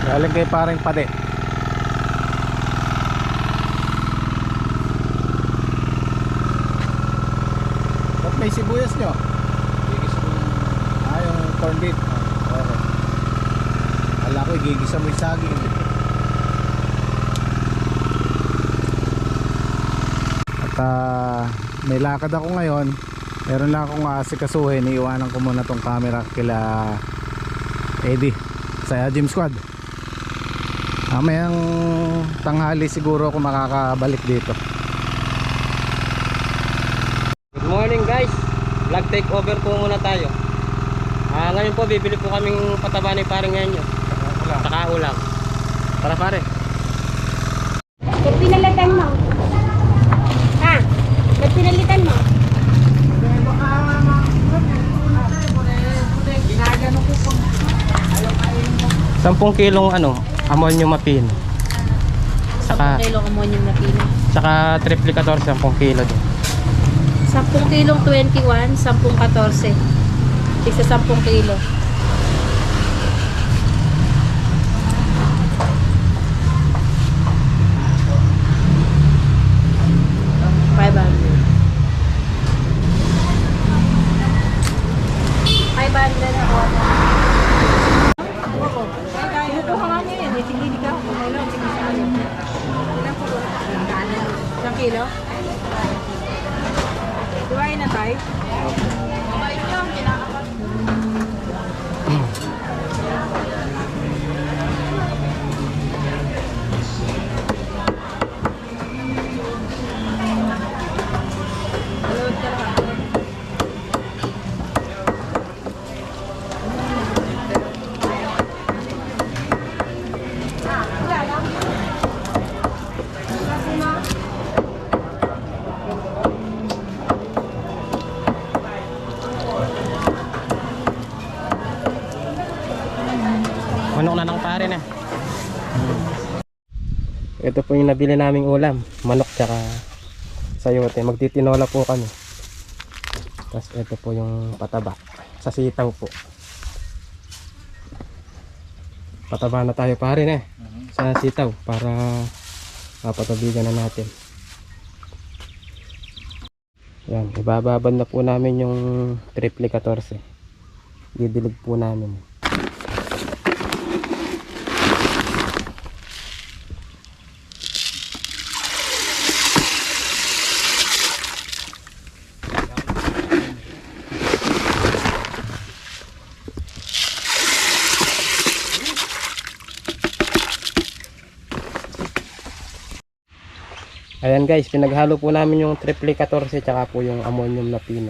Galing kay paring Pade. Ba't may sibuyas nyo? Gigis ko yung Yung corn beef. Okay. Ala ko, igigisa mo yung saging. At may lakad ako ngayon. Meron lang akong aasikasuhin. Iiwanan ko muna tong camera kila Eddie sa Gym Squad. Mamayang tanghali siguro ako makakabalik dito. Good morning guys, vlog take over po muna tayo. Ngayon po bibili po kaming pataba ni pare ngayon yun. Saka ulam. Tara pare. Ba't pinalitan mo? Ha? Ba't pinalitan mo? 10 kilong ammonium mapino. 10 kilong ammonium na pino. Saka triplicator 10 kilo din. 10 kilong 21, 10 14. Tigsa 10 kilo. Kilo? Duwain na tayo? Mabait lang, kinakapat. Load ka lang. Manok na ng pare na. Ito po yung nabili naming ulam, manok tsaka sayote. Magtitinola po kami. Tapos ito po yung pataba sa sitaw po. Pataba na tayo pare na sa sitaw para mapatabigan na natin. Yan, ibababad na po namin yung triple 14. Didilig po namin. Ayan guys, pinaghalo po namin yung triple 14 tsaka po yung ammonium na pino.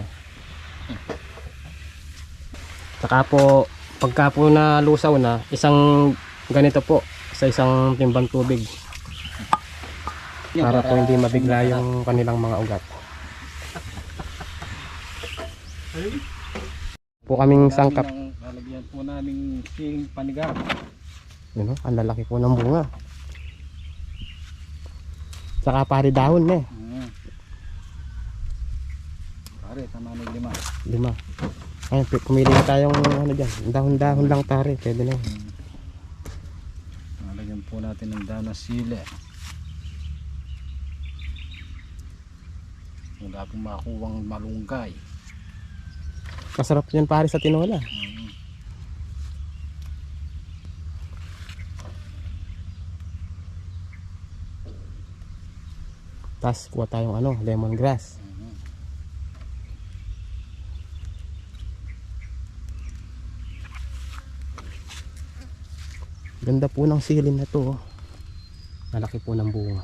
Tsaka po, pagka po nalusaw na, isang ganito po sa isang timbang tubig. Para po hindi mabigla yung kanilang mga ugat. Po kaming sangkap. Lalagyan po namin siling panigang. Yun o, ang lalaki po ng bunga. Saka pare dahon eh. Pare, tama na 5. 5. Ayun, pumili na tayong dyan. Dahon-dahon lang pare, pwede na. Lalagyan po natin ng dahon ng sili. Wala pong makuwang malunggay. Masarap yan pare sa tinola. Tapos kuha tayong lemongrass. Ganda po ng sili na to. Malaki po ng bunga.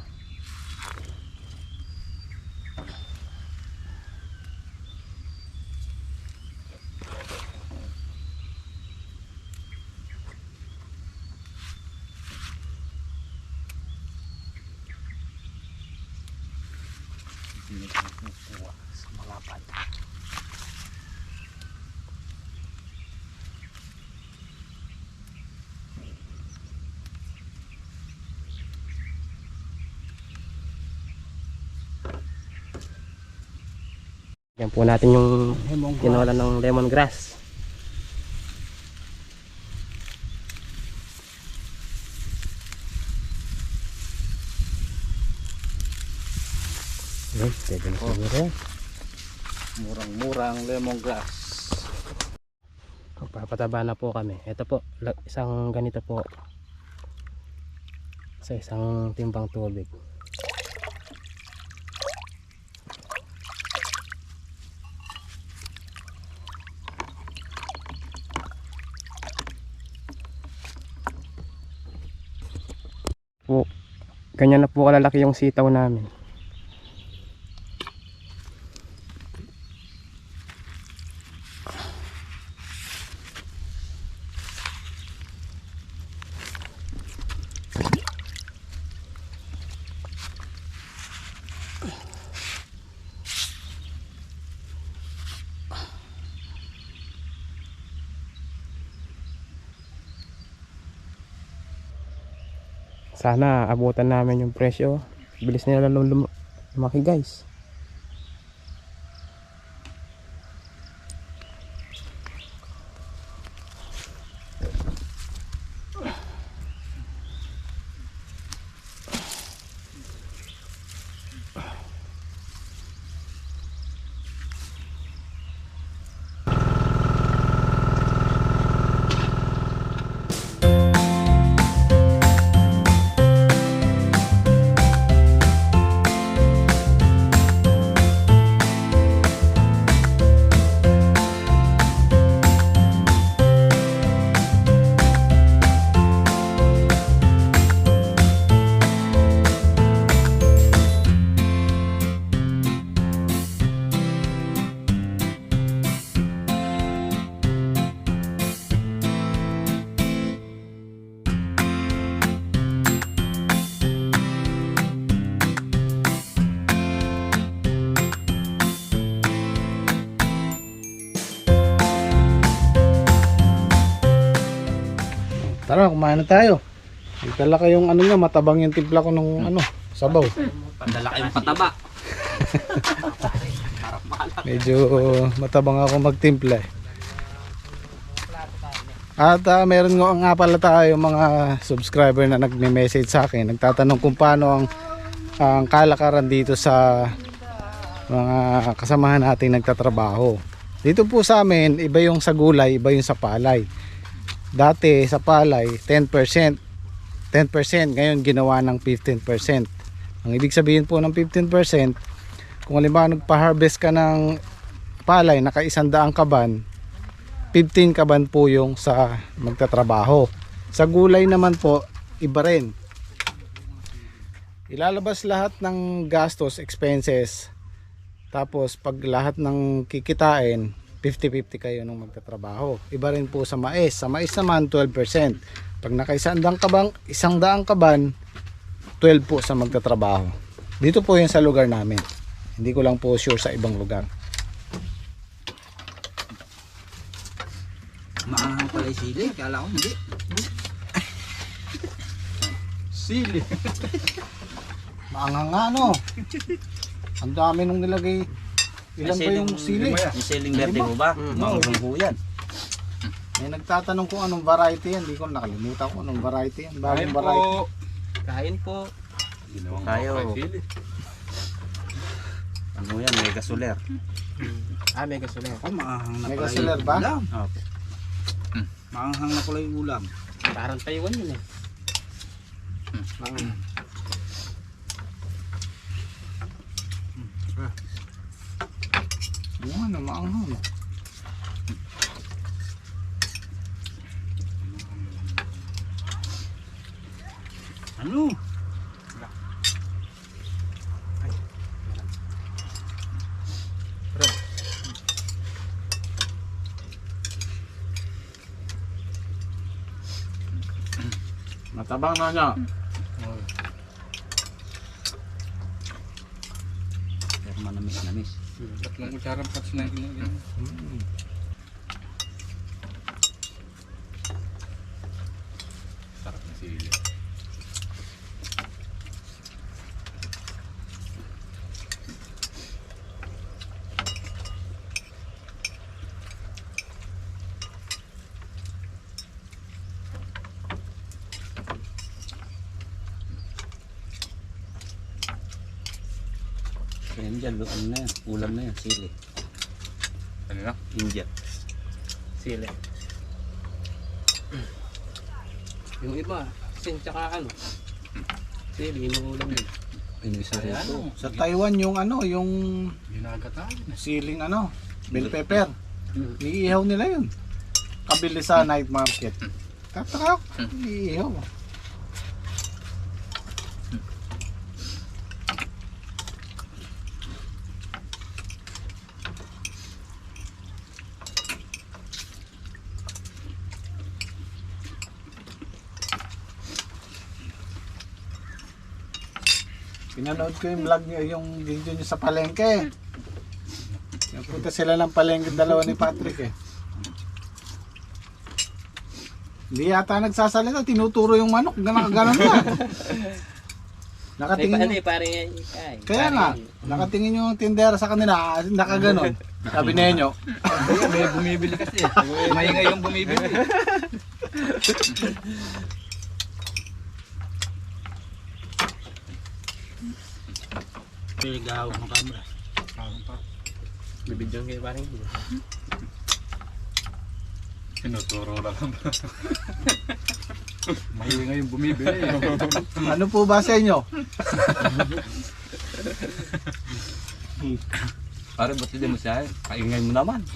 Sa mga pata. Yan po natin yung tinola ng lemongrass. Ayun, pwede na siguro yan. Murang-murang lemongrass. Papataba na po kami. Ito po, isang ganito po sa isang timbang tubig. Po, ganyan na po kalalaki yung sitaw namin. Sana abutan namin yung presyo. Bilis nila lumaki guys. Tara, kumain na tayo. Dala kayong ano nga, matabang yung timpla ko nung ano, sabaw. Padala kayong pataba. Medyo matabang ako magtimpla eh. At meron nga pala tayo mga subscriber na nagme-message sa akin. Nagtatanong kung paano ang kalakaran dito sa mga kasamahan nating nagtatrabaho. Dito po sa amin, iba yung sa gulay, iba yung sa palay. Dati sa palay 10%, ngayon ginawa ng 15%. Ang ibig sabihin po ng 15%, kung halimbawa nagpa-harvest ka ng palay, naka 100 kaban, 15 kaban po yung sa magtatrabaho. Sa gulay naman po, iba rin. Ilalabas lahat ng gastos, expenses, tapos pag lahat ng kikitain, 50-50 kayo nung magtatrabaho. Iba rin po sa mais. Sa mais naman 12%. Pag naka 100 kaban, 12 po sa magtatrabaho. Dito po yun sa lugar namin. Hindi ko lang po sure sa ibang lugar. Maanghang pala yung sili. Kala ko hindi. Sili. Maanghang nga no. Ang dami nung nilagay. Ilan ba yung sili? Yung siling verde mo ba? Maanghang po yan. May nagtatanong kung anong variety yan. Hindi ko nakalimutan kung anong variety yan. Bagong variety. Kain po. Tayo. Ano yan? Mega soler. May gasolina. Oh, maanghang na Mega pala soler yung ba? ulam. Okay. Maanghang na pala yung ulam. Parang Taiwan yun eh. Yung ano, maanghang. Ano? Matabang na niya. Pero manamis-namis. Tatlong kutsarang pats na yun. Sarap na sili. Indian, ano na yan, ulam na yan, sili. Ano na? Indian. Sili. Yung iba, sin tsaka ano. Sili, yung ulam yun. Pinisa rin ito. Sa Taiwan yung ano, yung Ginagatayan. siling ano, bell pepper. Iihaw nila yun. Kabili sa night market. Tataka, iihaw. Pinanood ko yung vlog niyo, yung video niyo sa palengke. Napunta sila ng palengke, dalawa ni Patrick eh. Hindi yata nagsasalita, tinuturo yung manok, ganon na. Nakatingin yung, kaya nga, nakatingin yung tindera sa kanila, nakaganon. Sabi niya nyo, May bumibili kasi. Maingay yung bumibili. Pinagahawak ng camera. Bibidyon kayo parang Tinuturo lang. Maingay yung bumibili. ano po ba sa inyo? Pare, ba't hindi mo siya? Kaingay mo naman.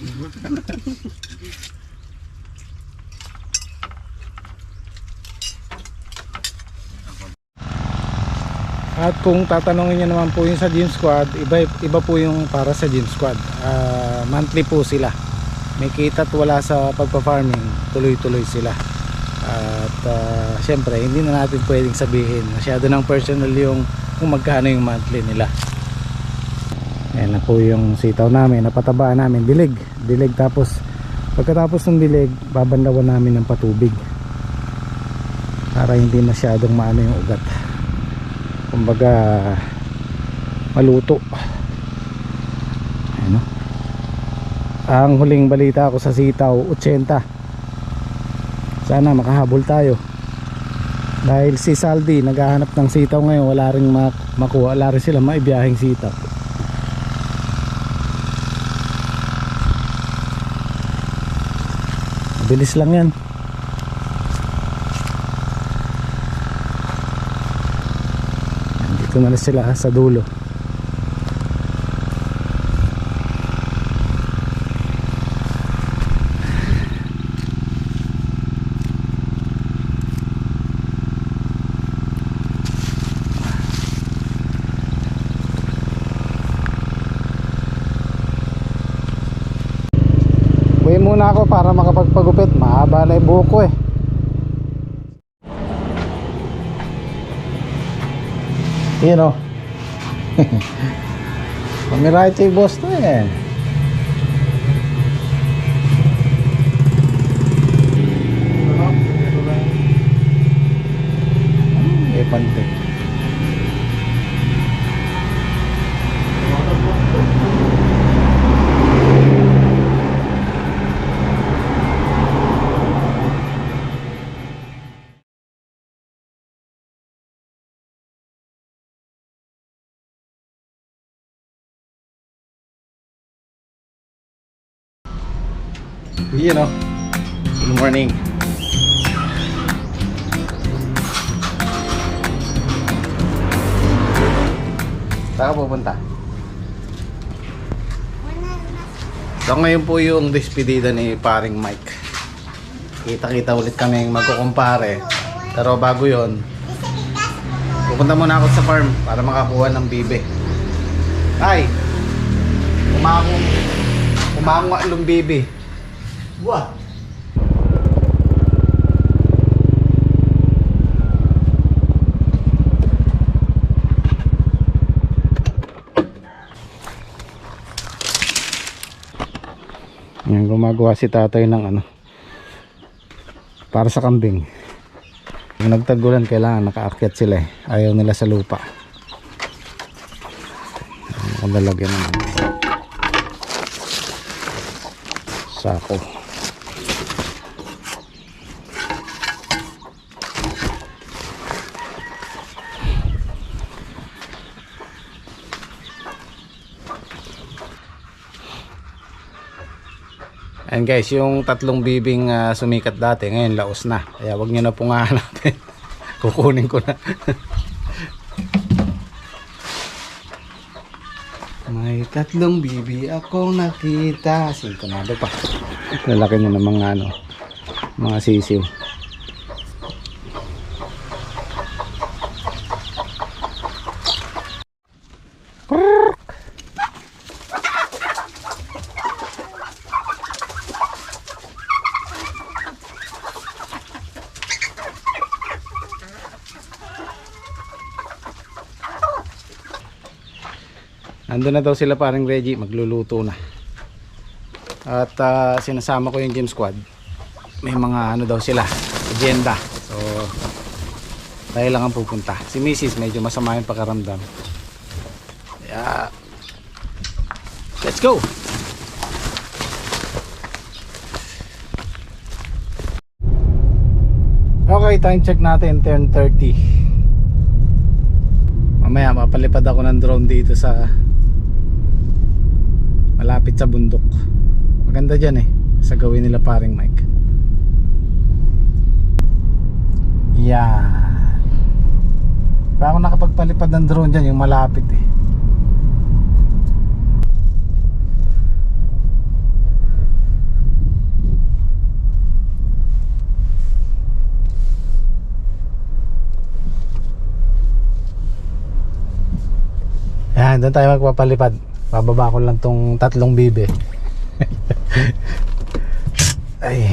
At kung tatanungin niyo naman po yung sa Gym Squad, iba po yung para sa Gym Squad. Monthly po sila. May kita at wala sa pagpa-farming, tuloy-tuloy sila. At syempre, hindi na natin pwedeng sabihin. Masyado ng personal yung kung magkano yung monthly nila. Ayan na po yung sitaw namin, napatabaan namin, dilig. Dilig tapos, pagkatapos ng dilig, babanlawan namin ng patubig. Para hindi masyadong maano yung ugat. Kumbaga maluto. Ano? Ang huling balita ko sa sitaw 80. Sana makahabol tayo. Dahil si Saldi naghahanap ng sitaw ngayon, wala ring makuha, wala rin sila maibiyahing sitaw. Bilis lang yan. Dito na sila sa dulo. Uwi muna ako para makapagpagupit. Mahaba na yung buhok ko eh. Yun o. Pamiray yung boss to eh. Pante. Yun o. Good morning. Saan ka pupunta? So ngayon po yung despedida ni paring Mike. Kita-kita ulit kami magkukumpare. Pero bago yon, pupunta muna ako sa farm para makakuha ng bibe. Ay! Umango ang bibe. What? Yan, gumagawa si tatay ng ano para sa kambing. Kung nagtagulan, kailangan nakaakyat sila eh. Ayaw nila sa lupa. Malalagyan ng sako. And guys, yung tatlong bibing sumikat dati, ngayon laos na. Kaya wag nyo na pong hahanapin. Kukunin ko na. May tatlong bibi akong nakita. Sintonado pa. Lalaki na ng mga ano, mga sisiw. Nandun na daw sila paring Reggie, magluluto na. At sinasama ko yung gym squad. May mga ano daw sila, agenda. So tayo lang ang pupunta. Si Mrs. medyo masama yung pakaramdam. Kaya let's go. Okay, time check natin 10:30. Mamaya mapalipad ako ng drone dito sa malapit sa bundok. Maganda dyan eh, sa gawin nila paring Mike. Yan. Pa ako nakapagpalipad ng drone dyan, yung malapit eh. Yan, doon tayo magpapalipad. Bababa ko lang tong tatlong bibe. Ay.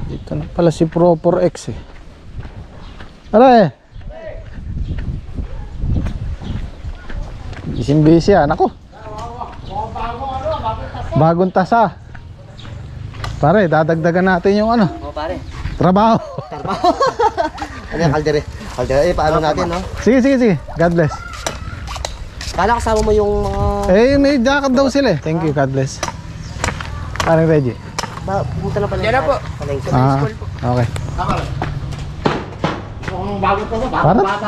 Dito na pala si Pro 4X eh. Ano eh? Busy ah, nako. Bagong tasa. Pare, dadagdagan natin yung ano. Oh, pare. Trabaho. Ano yung kaldere? Kaldere, paano natin, no? Sige, sige, sige. God bless. Kala kasama mo yung mga... Eh, may jacket daw sila eh. Thank you, God bless. Parang Reggie. Pumunta na pala. Diyan na po. Okay.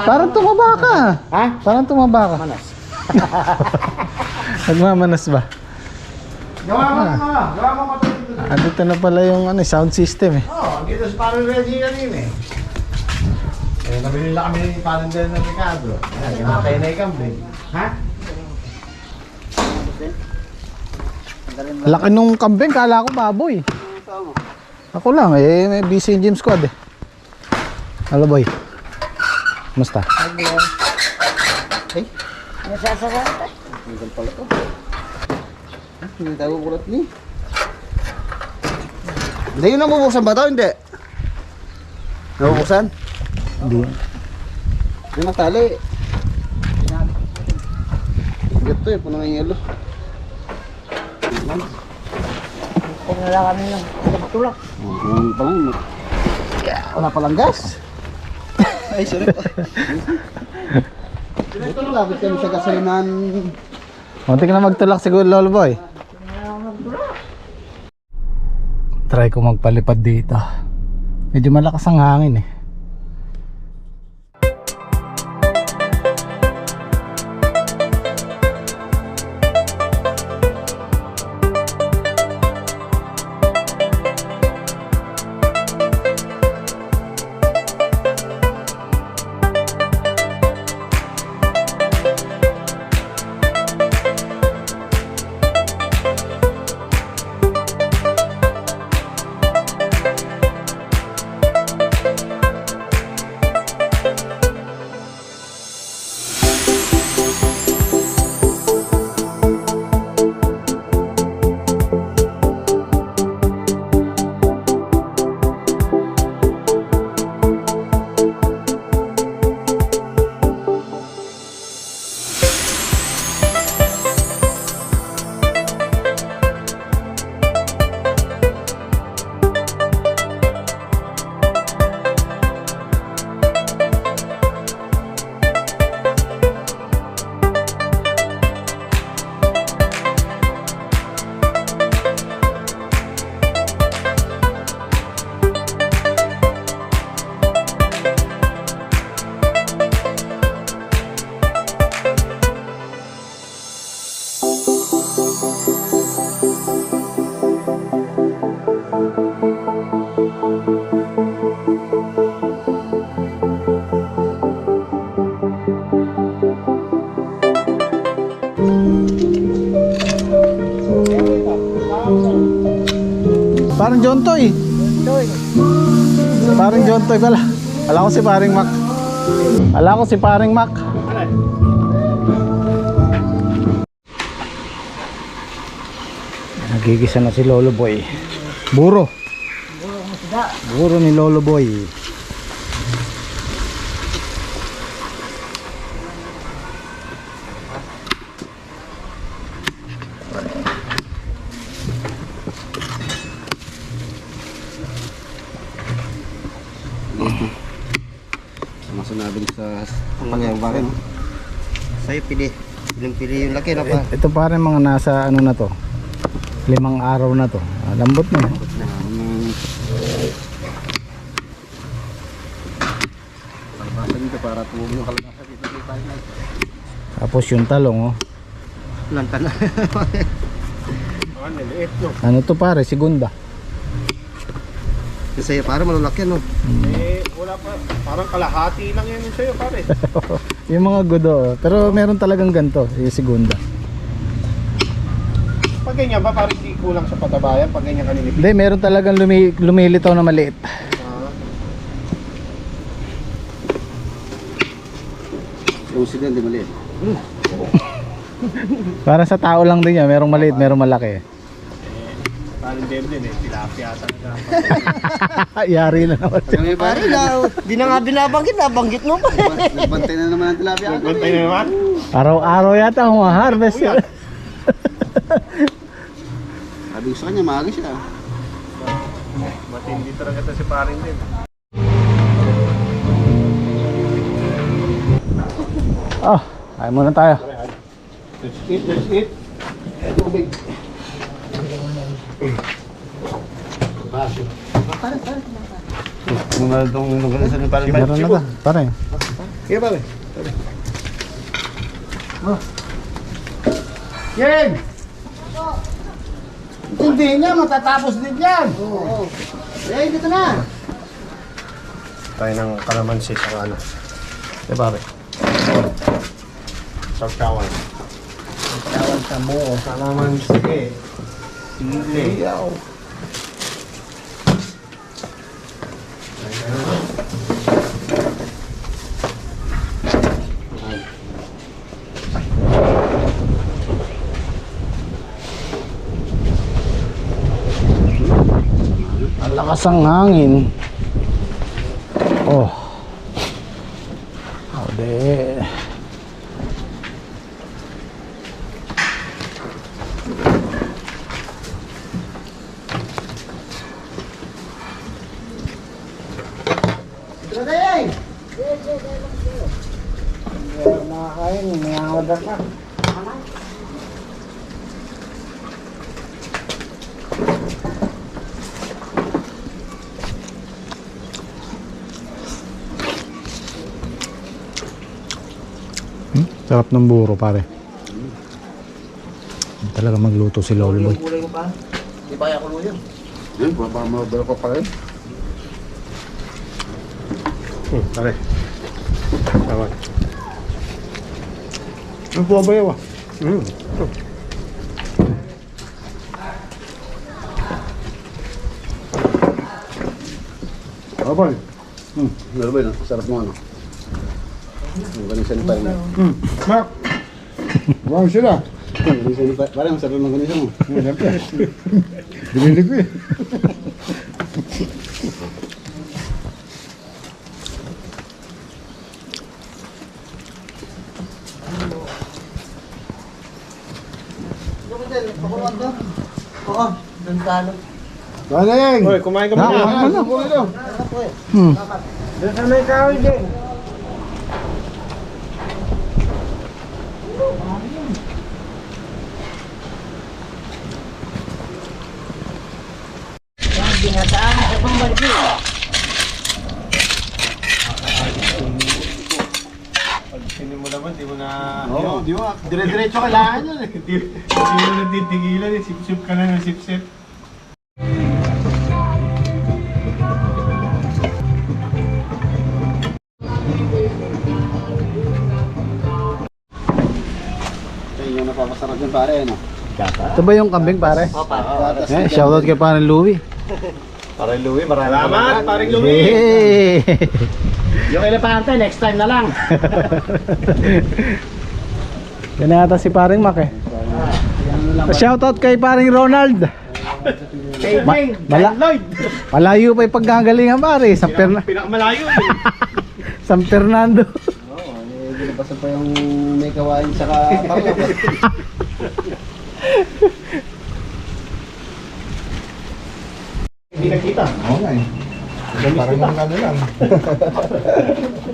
Parang tumaba ka. Ha? Parang tumaba ka. Manas. Nagmamanas ba? Gawa mo na. Gawa mo pa dito. Andito na pala yung ano, sound system eh. Oo, dito sa parang Reggie kanina eh. Eh, nabili lang kami parang din ng Ricardo. Ayan, kinakay na yung kambing. Ha? Laki nung kambing, kala ko baboy. Ako lang eh, may busy yung gym squad eh. Hello boy. Kumusta? Hey, nasasara. Tinggal pala to. Hindi tayo kulat ni. Hindi yun ang bubuksan ba ito? Hindi. Nabubuksan? Hindi. May matali. Ito eh, puno ng yelo. Kung wala kami ng tulak. Wala palang gas. Ay, sorry po. Ito lapit kami sa gasolinan. Muntik na magtulak siguro lolo boy. Try ko magpalipad dito. Medyo malakas ang hangin eh. Parang John Toy. Parang John Toy pala. Alam ko si paring Mac. Alam ko si paring Mac. Nagigisa na si Lolo Boy. Buro. Buro ni Lolo Boy. Masanabi sa pangyayang bakit. Sa'yo pili. Pili yung laki na pa. Ito pare mga nasa ano na to. 5 araw na to. Lambot na. Kalabasa dito para tumubo yung kalabasa dito. Tapos yung talong oh. Lanta na. Ano to pare? Segunda. Yung sa'yo para malalaki no? Wala pa. Parang kalahati lang yan yung sa'yo, pare. Yung mga gudo oh. Pero meron talagang ganito. Yung segunda. Pag ganyan ba, parang di kulang sa patabayan? Pag ganyan ka nilipid? Hindi, meron talagang lumilitaw na maliit. Yung sila hindi maliit. Para sa tao lang din yan. Merong maliit, merong malaki. Parang din eh. Tilapia talaga. Yari na naman. Kami pare na. Di na nga binabanggit. Nabanggit mo pa. Nagbantay na naman ang tilapia. Bantay na naman. Araw-araw yata humaharvest yun. Sabi ko sa kanya, maaga siya. Matindi talaga ito si parin din. Oh, kain muna tayo. Let's eat, let's eat. Tubig. Muna itong nagalasan ni parin. Meron na ta. Pare. Kaya pare. Yeng! Hindi niya, matatapos din yan. Oo. Eh, dito na. Tayo ng kalamansi sa ano. Di pare. Sausawan. Sausawan sa buo. Kalamansi. Sili. Ang lakas ang hangin. Oh. Oh, de. Nakakain, may order ka. Sarap ng buro pare. Talaga magluto si Lolo Boy. Kulay mo pa. Di ba yung kulo yun? Yun, baka mabalo ka pa rin. Pare. Tawag. Ang buwa ba yaw ah? Abay. Lalo ba yun? Sarap mo ano? Ang galing sa nipay mo. Mark! Wow sila! Ang galing sa nipay. Parang sarap ng galing sa mo. Binili ko eh. Oo, doon talo. Galing! Hoy, kumain ka muna. Kumain ka muna. Doon sa may kahoy din. Pag sinin mo naman, di mo na... Oo, di ba? Dire-diretso kailangan yun eh. Di mo na titigilan eh. Sip-sip ka na ng sip-sip. Ito yung napapasarap dyan pare, ano? Ito ba yung kambing pare? Opa. Eh, shoutout kay parang Louie. Para Louie, maraming Salamat, paring Louie. Hey! Yung elepante, next time na lang. Yan na yata si paring Mac eh. Shoutout kay paring Ronald. Lloyd. Malayo pa yung pagkagalingan pare. Pinakamalayo. San Fernando. Basta pa yung may kawain saka parang. Hindi nakita. Oo nga eh. Parang yung ano lang.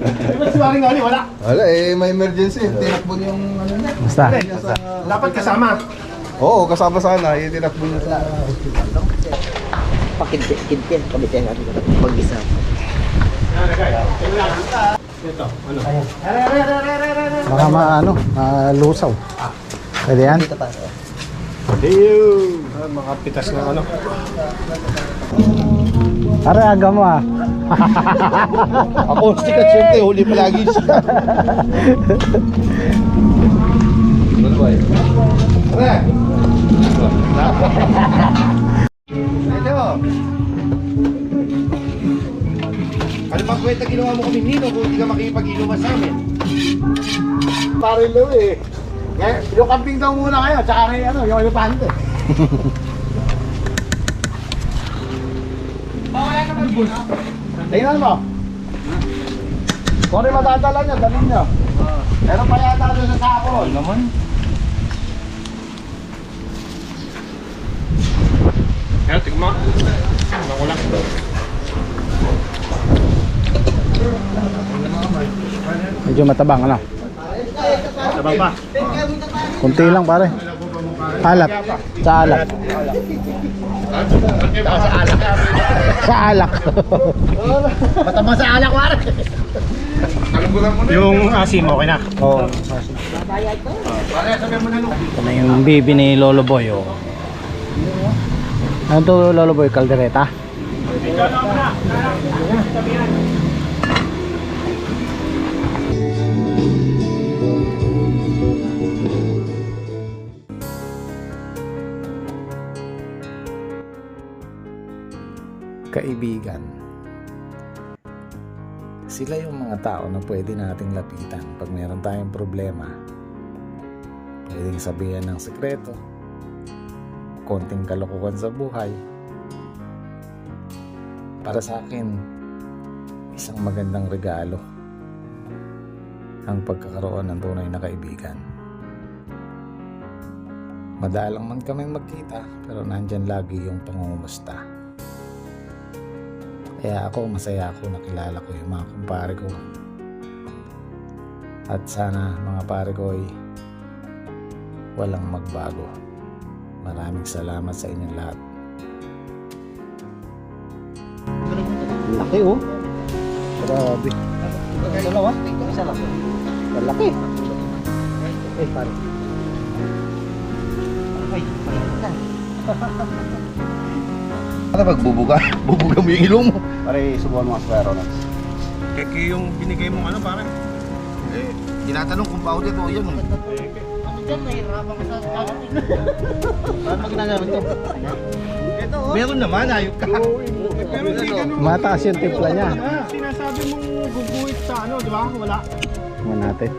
Di ba si paring Oli, wala? Wala eh, may emergency. Tinakbo yung ano niya. Basta. Dapat kasama. Oo, kasama sana. Tinakbo niya sa Pakidkin, kabitihan natin. Mag-isa. Ito, ano? Baka lusaw. Pwede yan? Ayun. Mga pitas ng ano. Pare, aga mo ah. ako, stika syempre, huli palagi siya. Ano ba eh? Tara! Ito! Ano bang kwenta ginawa mo kami nino kung hindi ka makikipag-inuman sa amin? Pare Louie eh. Yung camping daw muna kayo, tsaka rin yung elepante. Tingnan mo. Kung ano yung matadala nyo, dalhin nyo. Meron pa yata doon sa sako. Naman. Kaya, tigma. Tigma ko lang. Medyo matabang ano. Sabang pa. Kunti lang pare. Alat. Sa alak. Sa alak. Matama sa alak, wari. Yung asin mo, okay na? Oo. Pare, sabihin mo na nung. Ito na yung bibi ni Lolo Boy oh. Ano to Lolo Boy? Caldereta? Kaibigan, sila yung mga tao na pwede nating lapitan pag meron tayong problema. Pwedeng sabihan ng sekreto, konting kalokohan sa buhay. Para sa akin, isang magandang regalo ang pagkakaroon ng tunay na kaibigan. Madalang man kaming magkita, pero nandyan lagi yung pangungumusta. Kaya ako, masaya ako nakilala ko yung mga kumpare ko. At sana mga pare ko ay walang magbago. Maraming salamat sa inyong lahat. Laki oh. Grabe. Dalawa? Isa lang. Laki. Eh, pare. Ay, pare. Ano pagbubuga? Bubuga mo yung ilong mo. Pare, subuhan mo ang square on. Keke yung binigay mong ano, parang. Eh, tinatanong kung powder o yan. Paano mo ginagamit ito? Meron naman, ayok ka. Pero hindi ganun. Mataas yung timpla niya. Sinasabi mong guguhit sa ano, di ba? Wala. Tingnan natin.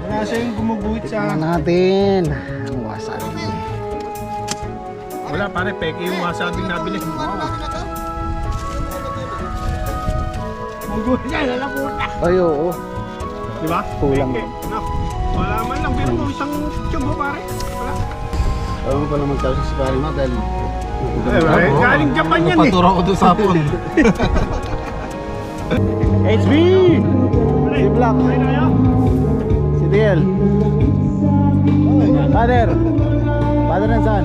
Wala siya yung gumuguhit sa... Tingnan natin. Ang wasabi. Wala pare, peke yung wasabing nabili. Guguhit niya, lalaputa. Ay, oo. Di ba? Kulang. Peke. No. Wala man lang, pero kung isang tube mo pare. Wala. Alam mo pa naman kasi si Pari Ma dahil Galing Japan yan eh. paturo ko doon sa hapon. HB! Si Black. Si DL. Father. Father ng saan?